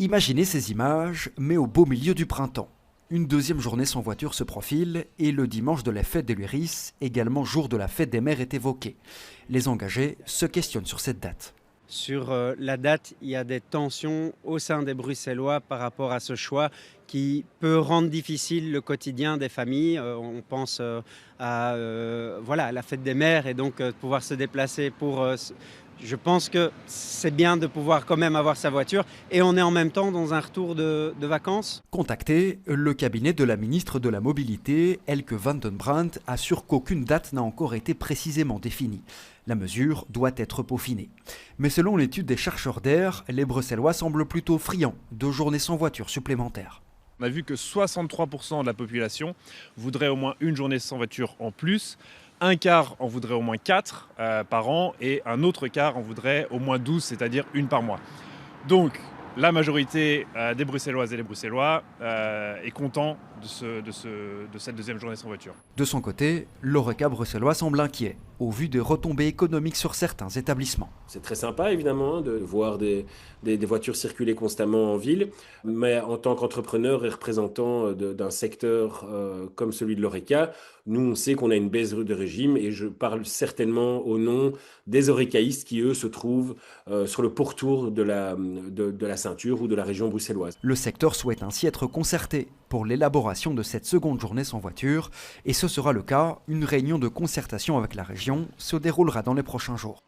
Imaginez ces images, mais au beau milieu du printemps. Une deuxième journée sans voiture se profile et le dimanche de la fête de l'Iris, également jour de la fête des mères, est évoqué. Les engagés se questionnent sur cette date. Sur la date, il y a des tensions au sein des Bruxellois par rapport à ce choix qui peut rendre difficile le quotidien des familles. On pense à la fête des mères et donc pouvoir se déplacer pour... Je pense que c'est bien de pouvoir quand même avoir sa voiture et on est en même temps dans un retour de vacances. Contacté, le cabinet de la ministre de la Mobilité, Elke van den Brandt, assure qu'aucune date n'a encore été précisément définie. La mesure doit être peaufinée. Mais selon l'étude des chercheurs d'Air, les Bruxellois semblent plutôt friands de journées sans voiture supplémentaires. On a vu que 63% de la population voudrait au moins une journée sans voiture en plus. Un quart en voudrait au moins 4 par an et un autre quart en voudrait au moins 12, c'est-à-dire une par mois. Donc la majorité des Bruxelloises et des Bruxellois est content de cette deuxième journée sans voiture. De son côté, l'Horeca bruxellois semble inquiet, au vu des retombées économiques sur certains établissements. C'est très sympa évidemment de voir des voitures circuler constamment en ville, mais en tant qu'entrepreneur et représentant d'un secteur comme celui de l'Horeca, nous on sait qu'on a une baisse de régime et je parle certainement au nom des horecaïstes qui eux se trouvent sur le pourtour de la ceinture ou de la région bruxelloise. Le secteur souhaite ainsi être concerté pour l'élaboration de cette seconde journée sans voiture et ce sera le cas. Une réunion de concertation avec la région se déroulera dans les prochains jours.